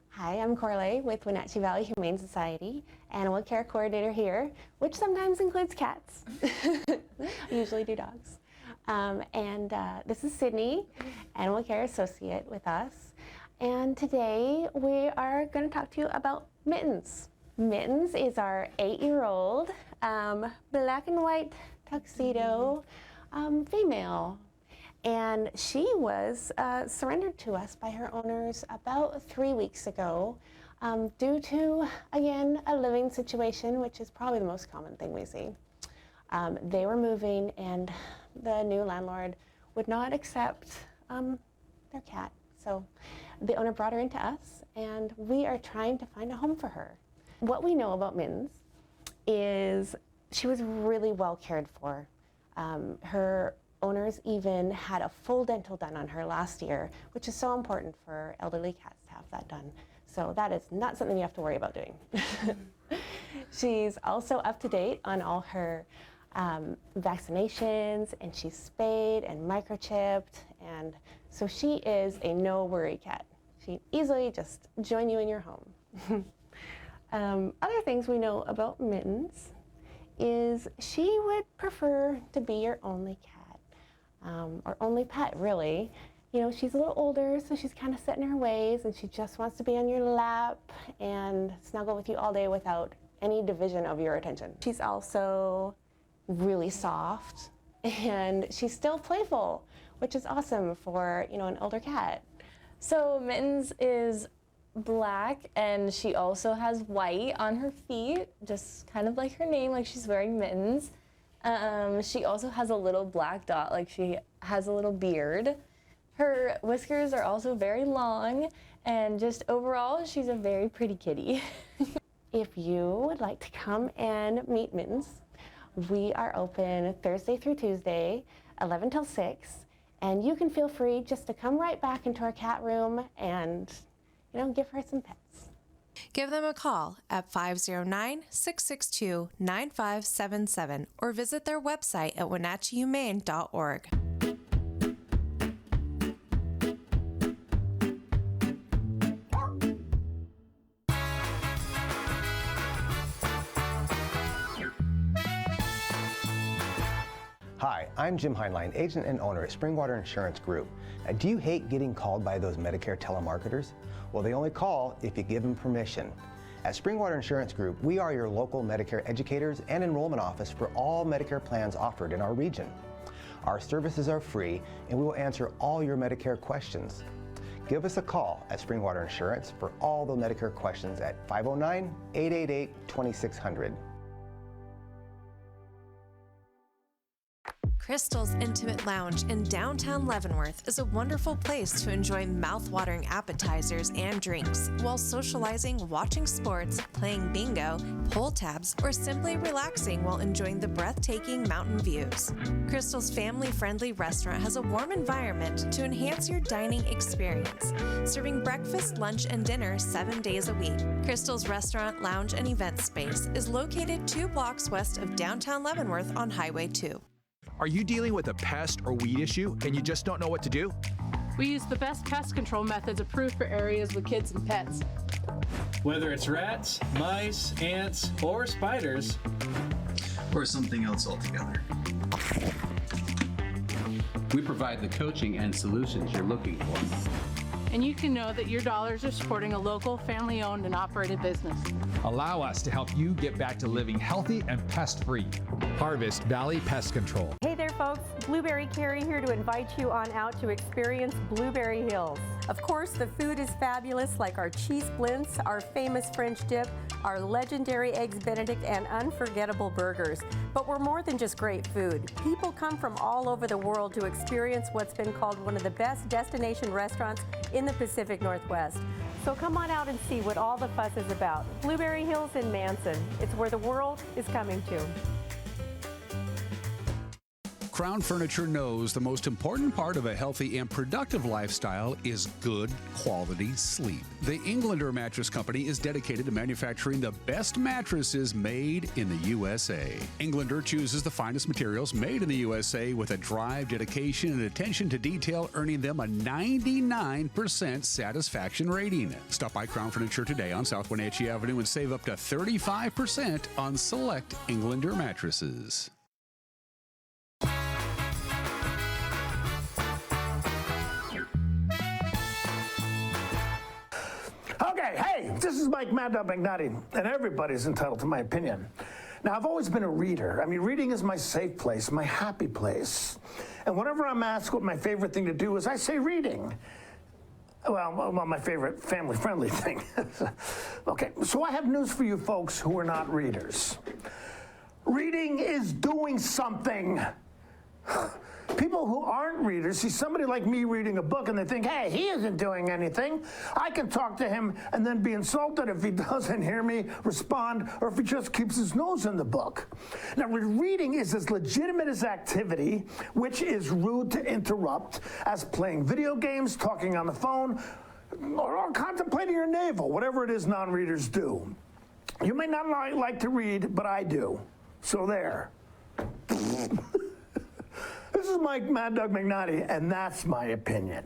Hi, I'm Corley with Wenatchee Valley Humane Society, animal care coordinator here, which sometimes includes cats. I usually do dogs. This is Sydney, animal care associate with us. And today we are going to talk to you about Mittens. Mittens is our 8-year-old black and white tuxedo female. And she was surrendered to us by her owners about 3 weeks ago due to, again, a living situation, which is probably the most common thing we see. They were moving and the new landlord would not accept their cat. So the owner brought her into us and we are trying to find a home for her. What we know about Mittens is she was really well cared for. Her owners even had a full dental done on her last year, which is so important for elderly cats to have that done. So that is not something you have to worry about doing. She's also up to date on all her vaccinations, and she's spayed and microchipped, and so she is a no-worry cat. She'd easily just join you in your home. Other things we know about Mittens is she would prefer to be your only cat, or only pet, really. You know, she's a little older, so she's kind of set in her ways, and she just wants to be on your lap and snuggle with you all day without any division of your attention. She's also really soft, and she's still playful, which is awesome for, you know, an older cat. So Mittens is black, and she also has white on her feet, just kind of like her name, like she's wearing mittens. She also has a little black dot, like she has a little beard. Her whiskers are also very long, and just overall, she's a very pretty kitty. If you would like to come and meet Mittens, we are open Thursday through Tuesday, 11 till 6, and you can feel free just to come right back into our cat room and, you know, give her some pets. Give them a call at 509-662-9577 or visit their website at wenatcheehumane.org. Hi, I'm Jim Heinlein, agent and owner at Springwater Insurance Group. Now, do you hate getting called by those Medicare telemarketers? Well, they only call if you give them permission. At Springwater Insurance Group, we are your local Medicare educators and enrollment office for all Medicare plans offered in our region. Our services are free, and we will answer all your Medicare questions. Give us a call at Springwater Insurance for all the Medicare questions at 509-888-2600. Crystal's Intimate Lounge in downtown Leavenworth is a wonderful place to enjoy mouth-watering appetizers and drinks while socializing, watching sports, playing bingo, pull tabs, or simply relaxing while enjoying the breathtaking mountain views. Crystal's family-friendly restaurant has a warm environment to enhance your dining experience, serving breakfast, lunch, and dinner 7 days a week. Crystal's restaurant, lounge, and event space is located 2 blocks west of downtown Leavenworth on Highway 2. Are you dealing with a pest or weed issue and you just don't know what to do? We use the best pest control methods approved for areas with kids and pets. Whether it's rats, mice, ants, or spiders, or something else altogether, we provide the coaching and solutions you're looking for. and you can know that your dollars are supporting a local, family-owned and operated business. Allow us to help you get back to living healthy and pest-free. Harvest Valley Pest Control. Hey there, folks. Blueberry Carrie here to invite you on out to experience Blueberry Hills. Of course, the food is fabulous, like our cheese blintz, our famous French dip, our legendary Eggs Benedict, and unforgettable burgers. But we're more than just great food. People come from all over the world to experience what's been called one of the best destination restaurants in the Pacific Northwest. So come on out and see what all the fuss is about. Blueberry Hills in Manson. It's where the world is coming to. Crown Furniture knows the most important part of a healthy and productive lifestyle is good quality sleep. The Englander Mattress Company is dedicated to manufacturing the best mattresses made in the USA. Englander chooses the finest materials made in the USA with a drive, dedication, and attention to detail, earning them a 99% satisfaction rating. Stop by Crown Furniture today on South Wenatchee Avenue and save up to 35% on select Englander mattresses. Okay, hey, this is Mike Mad Dog McNutty, and everybody's entitled to my opinion. Now, I've always been a reader. I mean, reading is my safe place, my happy place. And whenever I'm asked what my favorite thing to do is, I say reading. Well, my favorite family-friendly thing. Okay, so I have news for you folks who are not readers. Reading is doing something. People who aren't readers see somebody like me reading a book and they think, hey, he isn't doing anything. I can talk to him and then be insulted if he doesn't hear me respond or if he just keeps his nose in the book. Now, reading is as legitimate as activity, which is rude to interrupt, as playing video games, talking on the phone, or contemplating your navel, whatever it is non-readers do. You may not like to read, but I do. So there. This is Mike Mad Dog McNutty, and that's my opinion.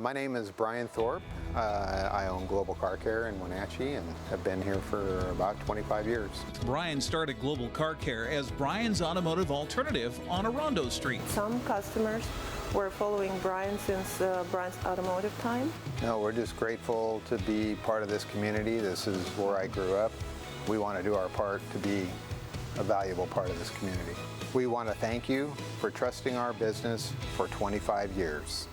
My name is Brian Thorpe. I own Global Car Care in Wenatchee and have been here for about 25 years. Brian started Global Car Care as Brian's automotive alternative on Orondo Street. Some customers were following Brian since Brian's automotive time. No, we're just grateful to be part of this community. This is where I grew up. We want to do our part to be a valuable part of this community. We want to thank you for trusting our business for 25 years.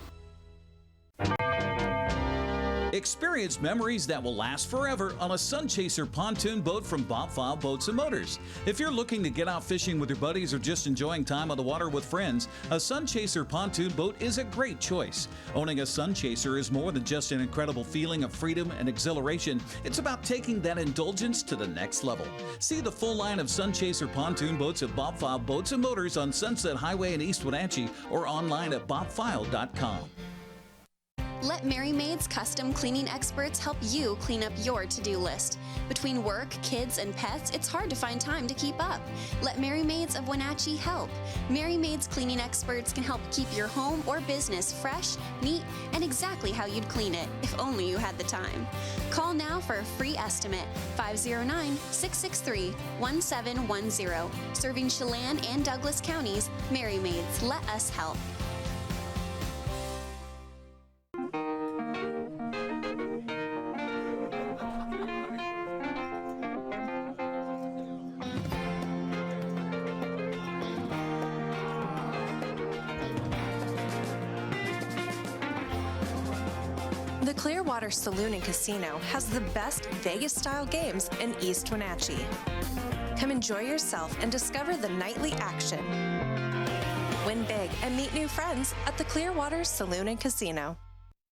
Experience memories that will last forever on a Sun Chaser pontoon boat from Bob File Boats and Motors. If you're looking to get out fishing with your buddies or just enjoying time on the water with friends, a Sun Chaser pontoon boat is a great choice. Owning a Sun Chaser is more than just an incredible feeling of freedom and exhilaration. It's about taking that indulgence to the next level. See the full line of Sun Chaser pontoon boats at Bob File Boats and Motors on Sunset Highway in East Wenatchee or online at bobfile.com. Let Mary Maid's custom cleaning experts help you clean up your to-do list. Between work, kids, and pets, it's hard to find time to keep up. Let Mary Maids of Wenatchee help. Mary Maid's cleaning experts can help keep your home or business fresh, neat, and exactly how you'd clean it, if only you had the time. Call now for a free estimate, 509-663-1710. Serving Chelan and Douglas counties, Mary Maids, let us help. The Clearwater Saloon and Casino has the best Vegas-style games in East Wenatchee. Come enjoy yourself and discover the nightly action. Win big and meet new friends at the Clearwater Saloon and Casino.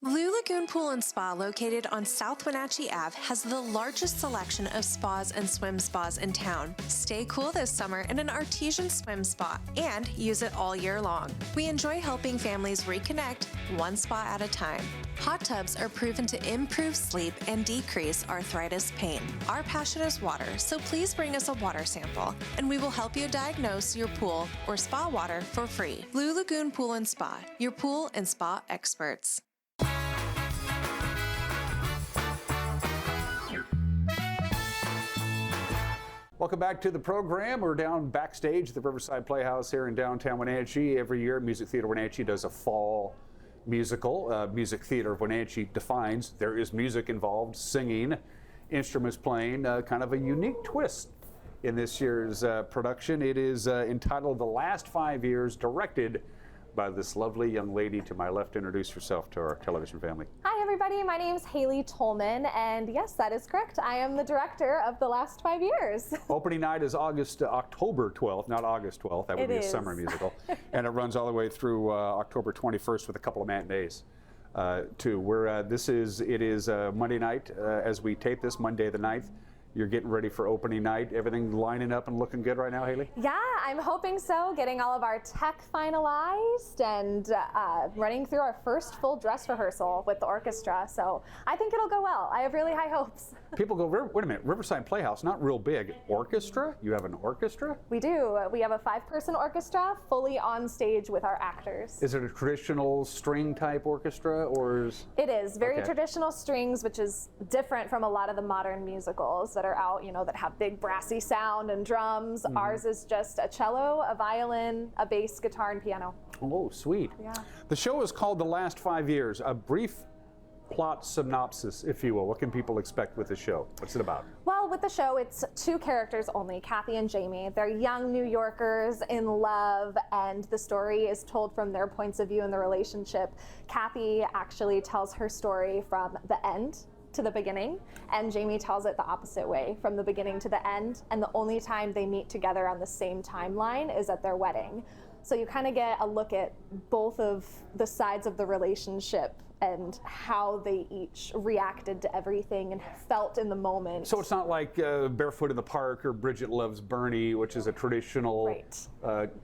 Blue Lagoon Pool and Spa, located on South Wenatchee Ave, has the largest selection of spas and swim spas in town. Stay cool this summer in an artesian swim spa and use it all year long. We enjoy helping families reconnect one spa at a time. Hot tubs are proven to improve sleep and decrease arthritis pain. Our passion is water, so please bring us a water sample, and we will help you diagnose your pool or spa water for free. Blue Lagoon Pool and Spa, your pool and spa experts. Welcome back to the program. We're down backstage at the Riverside Playhouse here in downtown Wenatchee. Every year, Music Theater Wenatchee does a fall musical. Music Theater of Wenatchee defines there is music involved, singing, instruments playing, kind of a unique twist in this year's production. It is entitled The Last 5 Years, directed by this lovely young lady to my left. Introduce yourself to our television family. Hi everybody, my name is Haley Tolman, and yes, that is correct. I am the director of The Last 5 Years. Opening night is October 12th, not August 12th. That would be a summer musical. And it runs all the way through October 21st with a couple of matinees too. It is Monday night as we tape this, Monday the 9th. You're getting ready for opening night. Everything lining up and looking good right now, Haley? Yeah, I'm hoping so. Getting all of our tech finalized and running through our first full dress rehearsal with the orchestra. So I think it'll go well. I have really high hopes. People go, wait a minute, Riverside Playhouse, not real big. Orchestra? You have an orchestra? We do. We have a 5-person orchestra fully on stage with our actors. Is it a traditional string type orchestra or is... It is. Very traditional strings, which is different from a lot of the modern musicals that are out, that have big brassy sound and drums. Mm-hmm. Ours is just a cello, a violin, a bass, guitar, and piano. Oh, sweet. Yeah. The show is called The Last 5 Years. A brief plot synopsis, if you will. What can people expect with the show? What's it about? Well, with the show, it's 2 characters only, Kathy and Jamie. They're young New Yorkers in love, and the story is told from their points of view in the relationship. Kathy actually tells her story from the end to the beginning, and Jamie tells it the opposite way, from the beginning to the end, and the only time they meet together on the same timeline is at their wedding. So you kind of get a look at both of the sides of the relationship and how they each reacted to everything and felt in the moment. So it's not like Barefoot in the Park or Bridget Loves Bernie, which is a traditional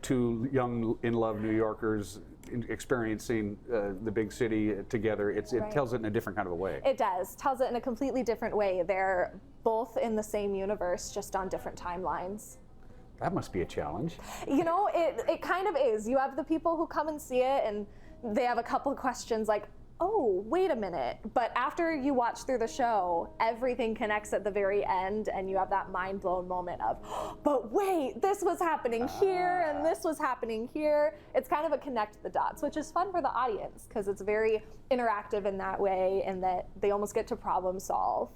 2 young in love New Yorkers experiencing the big city together. It tells it in a different kind of a way. It does. Tells it in a completely different way. They're both in the same universe, just on different timelines. That must be a challenge. It kind of is. You have the people who come and see it and they have a couple of questions like, oh, wait a minute. But after you watch through the show, everything connects at the very end and you have that mind blown moment of, but wait, this was happening here and this was happening here. It's kind of a connect the dots, which is fun for the audience because it's very interactive in that way, and that they almost get to problem solve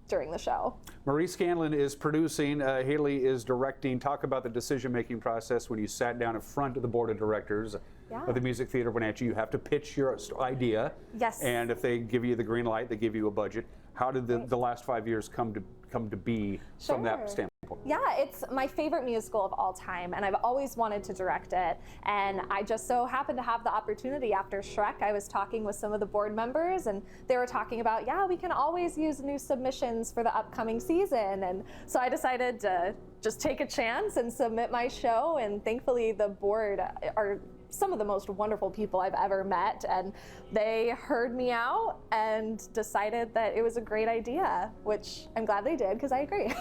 during the show. Marie Scanlon is producing, Haley is directing. Talk about the decision-making process when you sat down in front of the board of directors of the Music Theater of Wenatchee. You have to pitch your idea. Yes. And if they give you the green light, they give you a budget. How did the last 5 years come to be from that standpoint? Yeah, it's my favorite musical of all time, and I've always wanted to direct it. And I just so happened to have the opportunity after Shrek. I was talking with some of the board members, and they were talking about, we can always use new submissions for the upcoming season. And so I decided to just take a chance and submit my show, and thankfully the board are some of the most wonderful people I've ever met, and they heard me out and decided that it was a great idea, which I'm glad they did because I agree.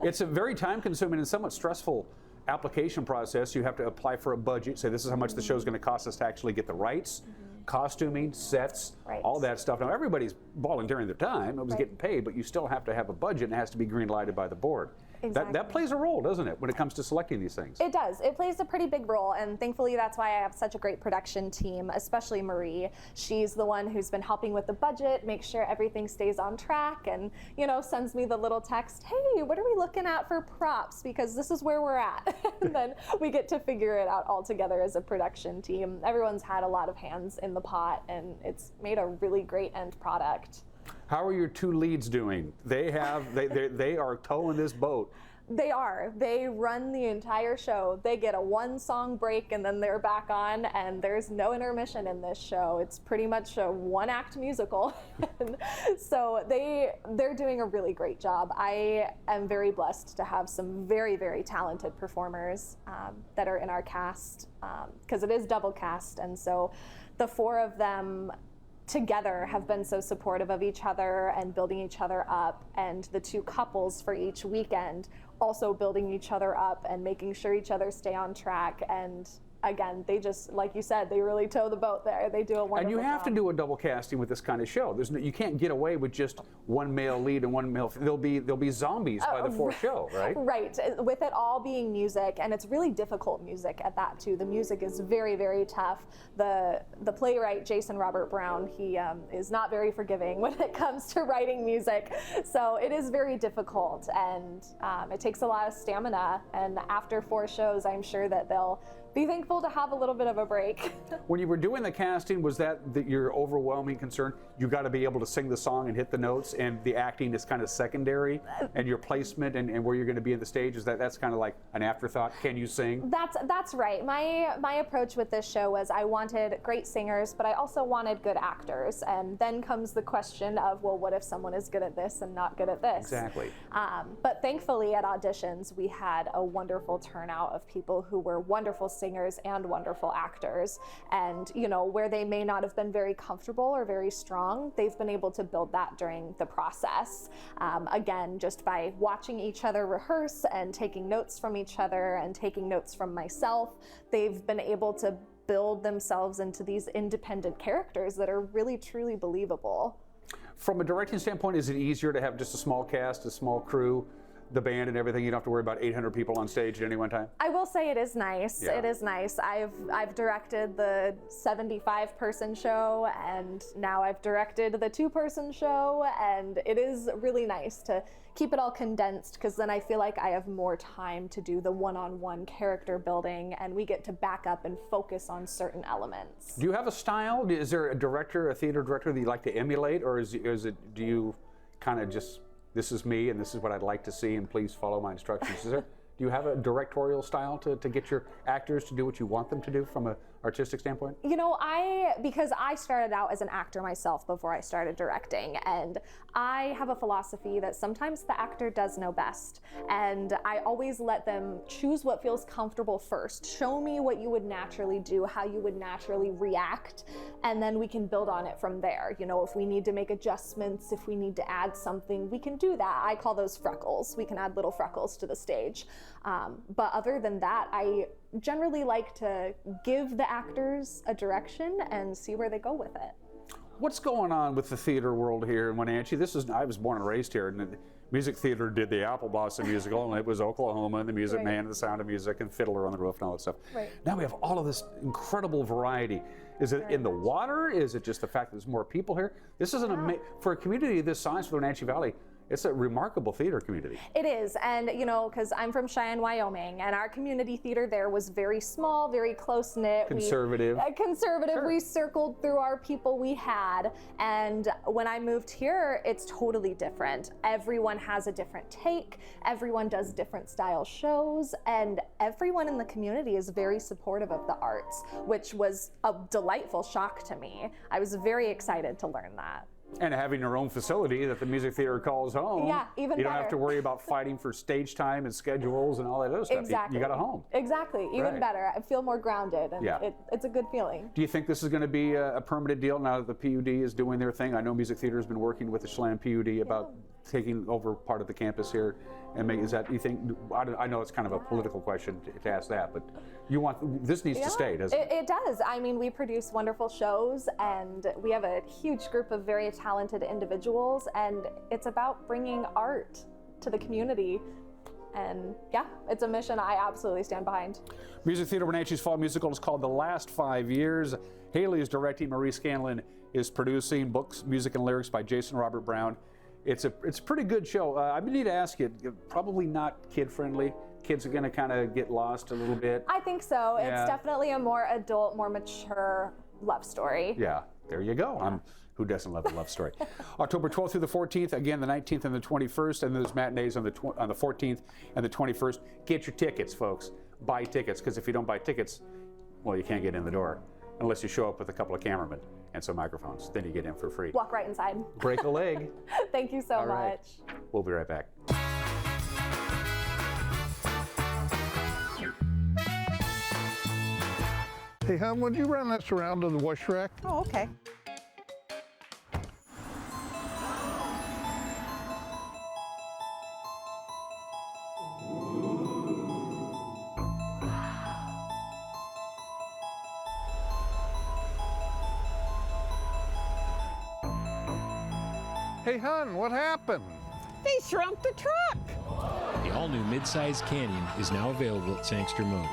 It's a very time-consuming and somewhat stressful application process. You have to apply for a budget, say this is how much the show's going to cost us to actually get the rights, costuming, sets, all that stuff. Now everybody's volunteering their time, it was getting paid, but you still have to have a budget and it has to be green-lighted by the board. Exactly. That plays a role, doesn't it, when it comes to selecting these things? It does. It plays a pretty big role, and thankfully that's why I have such a great production team, especially Marie. She's the one who's been helping with the budget, make sure everything stays on track, and sends me the little text, hey, what are we looking at for props? Because this is where we're at. And then we get to figure it out all together as a production team. Everyone's had a lot of hands in the pot, and it's made a really great end product. How are your 2 leads doing? They are towing this boat. They are. They run the entire show. They get a 1-song break and then they're back on, and there's no intermission in this show. It's pretty much a 1-act musical. So they're doing a really great job. I am very blessed to have some very, very talented performers that are in our cast, because it is double cast, and so the 4 of them together have been so supportive of each other and building each other up, and the 2 couples for each weekend also building each other up and making sure each other stay on track. And again, they just, like you said, they really tow the boat there. They do a wonderful And you have job. to do a double casting with this kind of show. You can't get away with just one male lead and one male. There'll be zombies by the fourth show, right? Right. With it all being music, and it's really difficult music at that too. The music is very, very tough. The playwright Jason Robert Brown, he is not very forgiving when it comes to writing music. So it is very difficult, and it takes a lot of stamina. And after 4 shows, I'm sure that they'll be thankful to have a little bit of a break. When you were doing the casting, was that your overwhelming concern? You got to be able to sing the song and hit the notes, and the acting is kind of secondary, and your placement and where you're going to be in the stage, that's kind of like an afterthought? Can you sing? That's right. My approach with this show was I wanted great singers, but I also wanted good actors. And then comes the question of, well, what if someone is good at this and not good at this? Exactly. But thankfully at auditions, we had a wonderful turnout of people who were wonderful singers and wonderful actors. And, you know, where they may not have been very comfortable or very strong, they've been able to build that during the process. Again, just by watching each other rehearse and taking notes from each other and taking notes from myself, they've been able to build themselves into these independent characters that are really, truly believable. From a directing standpoint, is it easier to have just a small cast, a small crew, the band and everything? You don't have to worry about 800 people on stage at any one time? I will say it is nice. Yeah. It is nice. I've directed the 75-person show, and now I've directed the 2-person show, and it is really nice to keep it all condensed, because then I feel like I have more time to do the one-on-one character building, and we get to back up and focus on certain elements. Do you have a style? Is there a director, a theater director that you like to emulate, or is it, do you kind of just, this is me and this is what I'd like to see and please follow my instructions? Do you have a directorial style to get your actors to do what you want them to do from an artistic standpoint? You know, because I started out as an actor myself before I started directing, and I have a philosophy that sometimes the actor does know best, and I always let them choose what feels comfortable first. Show me what you would naturally do, how you would naturally react, and then we can build on it from there. You know, if we need to make adjustments, if we need to add something, we can do that. I call those freckles. We can add little freckles to the stage. But other than that, I generally like to give the actors a direction and see where they go with it. What's going on with the theater world here in Wenatchee? I was born and raised here, and the music theater did the Apple Blossom musical, and it was Oklahoma, and the Music Right. Man, and the Sound of Music, and Fiddler on the Roof, and all that stuff. Right. Now we have all of this incredible variety. Is it in the water? Is it just the fact that there's more people here? This is for a community this size for the Wenatchee Valley. It's a remarkable theater community. It is, and you know, because I'm from Cheyenne, Wyoming, and our community theater there was very small, very close-knit. Conservative. Conservative. Sure. We circled through our people we had, and when I moved here, it's totally different. Everyone has a different take, everyone does different style shows, and everyone in the community is very supportive of the arts, which was a delightful shock to me. I was very excited to learn that. And having your own facility that the music theater calls home. Yeah, even You don't have better. to worry about fighting for stage time and schedules and all that other stuff. Exactly. You got a home. Exactly, even Right. better. I feel more grounded, and Yeah. it's a good feeling. Do you think this is going to be a permanent deal now that the PUD is doing their thing? I know Music Theater has been working with the Chelan PUD about taking over part of the campus here. And is that, you think, I know it's kind of a political question to ask that, but this needs to stay, doesn't it? It does. I mean, we produce wonderful shows, and we have a huge group of very talented individuals, and it's about bringing art to the community. And yeah, it's a mission I absolutely stand behind. Music Theater Wenatchee's fall musical is called The Last 5 Years. Haley is directing, Marie Scanlon is producing, books, music, and lyrics by Jason Robert Brown. It's a pretty good show. I need to ask you, probably not kid-friendly. Kids are going to kind of get lost a little bit. I think so. Yeah. It's definitely a more adult, more mature love story. Yeah, there you go. Who doesn't love a love story? October 12th through the 14th, again the 19th and the 21st, and there's matinees on the 14th and the 21st. Get your tickets, folks. Buy tickets, because if you don't buy tickets, well, you can't get in the door unless you show up with a couple of cameramen and some microphones. Then you get in for free. Walk right inside. Break a leg. Thank you so All right. much. We'll be right back. Hey, hon, would you run this around to the wash rack? Oh, okay. Hey, hon, what happened? They shrunk the truck. The all-new midsize Canyon is now available at Sangster Motors.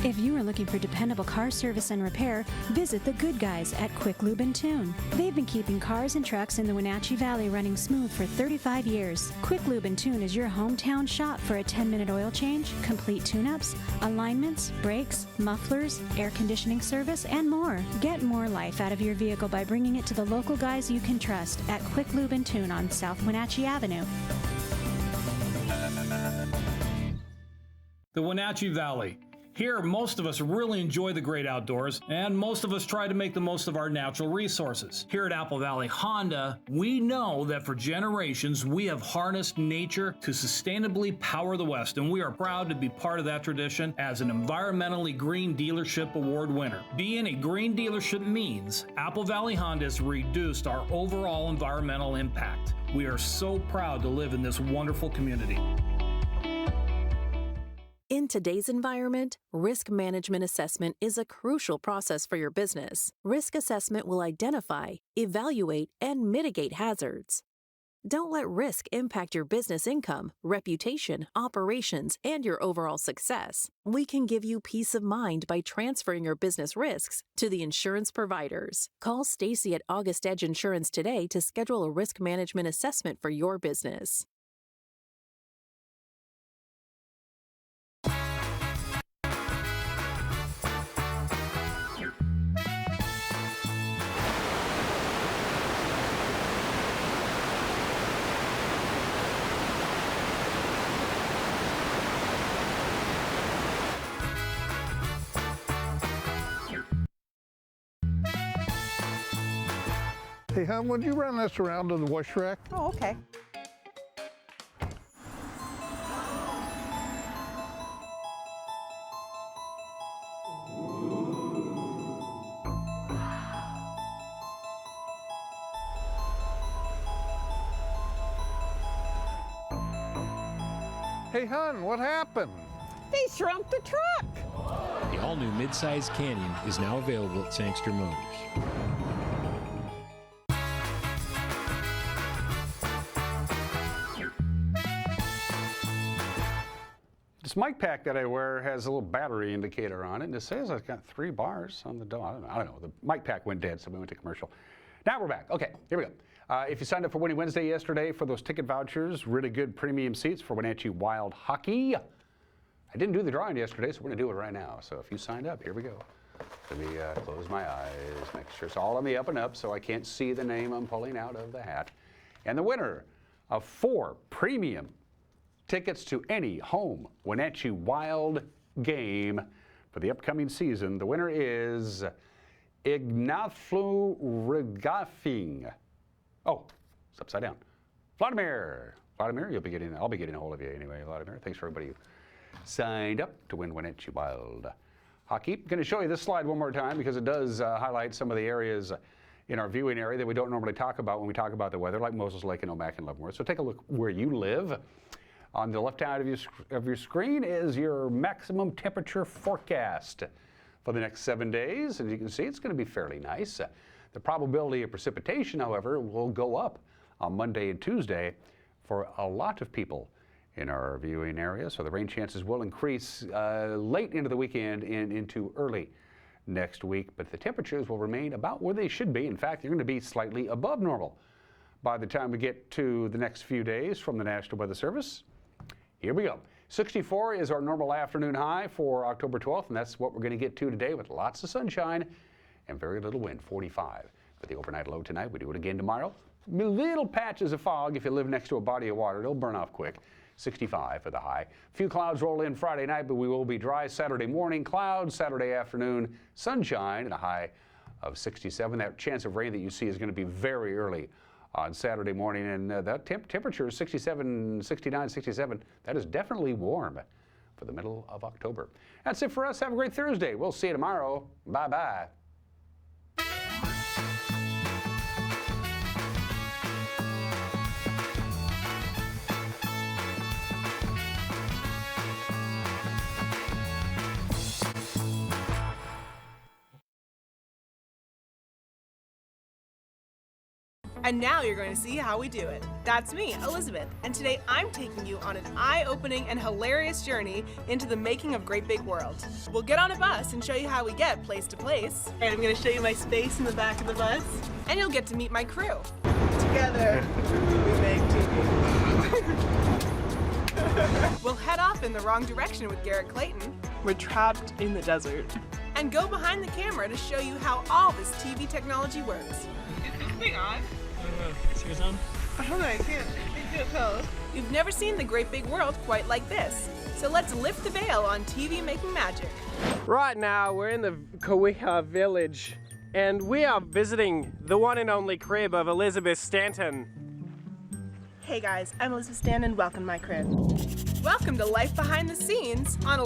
If you are looking for dependable car service and repair, visit the good guys at Quick Lube and Tune. They've been keeping cars and trucks in the Wenatchee Valley running smooth for 35 years. Quick Lube and Tune is your hometown shop for a 10-minute oil change, complete tune-ups, alignments, brakes, mufflers, air conditioning service, and more. Get more life out of your vehicle by bringing it to the local guys you can trust at Quick Lube and Tune on South Wenatchee Avenue. The Wenatchee Valley. Here, most of us really enjoy the great outdoors, and most of us try to make the most of our natural resources. Here at Apple Valley Honda, we know that for generations, we have harnessed nature to sustainably power the West, and we are proud to be part of that tradition as an environmentally green dealership award winner. Being a green dealership means Apple Valley Honda has reduced our overall environmental impact. We are so proud to live in this wonderful community. In today's environment, risk management assessment is a crucial process for your business. Risk assessment will identify, evaluate, and mitigate hazards. Don't let risk impact your business income, reputation, operations, and your overall success. We can give you peace of mind by transferring your business risks to the insurance providers. Call Stacy at August Edge Insurance today to schedule a risk management assessment for your business. Hey, hon, would you run this around to the wash rack? Oh, okay. Hey, hon, what happened? They shrunk the truck. The all-new midsize Canyon is now available at Sangster Motors. This mic pack that I wear has a little battery indicator on it, and it says I've got 3 bars on the door. I don't know. The mic pack went dead, so we went to commercial. Now we're back. Okay, here we go. If you signed up for Winning Wednesday yesterday for those ticket vouchers, really good premium seats for Wenatchee Wild Hockey. I didn't do the drawing yesterday, so we're going to do it right now. So if you signed up, here we go. Let me close my eyes, make sure it's all on the up and up so I can't see the name I'm pulling out of the hat. And the winner of 4 premium tickets to any home Wenatchee Wild game for the upcoming season. The winner is Ignafu Regafing. Oh, it's upside down. Vladimir, I'll be getting a hold of you anyway, Vladimir. Thanks for everybody who signed up to win Wenatchee Wild Hockey. I'm going to show you this slide one more time because it does highlight some of the areas in our viewing area that we don't normally talk about when we talk about the weather, like Moses Lake and Omak and Leavenworth. So take a look where you live. On the left side of your screen is your maximum temperature forecast for the next 7 days. As you can see, it's going to be fairly nice. The probability of precipitation, however, will go up on Monday and Tuesday for a lot of people in our viewing area. So the rain chances will increase late into the weekend and into early next week. But the temperatures will remain about where they should be. In fact, they're going to be slightly above normal by the time we get to the next few days from the National Weather Service. Here we go. 64 is our normal afternoon high for October 12th, and that's what we're going to get to today with lots of sunshine and very little wind, 45 for the overnight low tonight. We do it again tomorrow. Little patches of fog if you live next to a body of water. It'll burn off quick. 65 for the high. A few clouds roll in Friday night, but we will be dry Saturday morning. Clouds Saturday afternoon. Sunshine and a high of 67. That chance of rain that you see is going to be very early on Saturday morning, and that temperature is 67, 69, 67. That is definitely warm for the middle of October. That's it for us. Have a great Thursday. We'll see you tomorrow. Bye-bye. And now you're going to see how we do it. That's me, Elizabeth, and today I'm taking you on an eye-opening and hilarious journey into the making of Great Big World. We'll get on a bus and show you how we get place to place. And I'm going to show you my space in the back of the bus. And you'll get to meet my crew. Together, we make TV. We'll head off in the wrong direction with Garrett Clayton. We're trapped in the desert. And go behind the camera to show you how all this TV technology works. Is this thing on? Is yours on? I don't know, I can't tell. You've never seen the Great Big World quite like this. So let's lift the veil on TV making magic. Right now, we're in the Kawiha village, and we are visiting the one and only crib of Elizabeth Stanton. Hey guys, I'm Elizabeth Stanton. Welcome to my crib. Welcome to Life Behind the Scenes on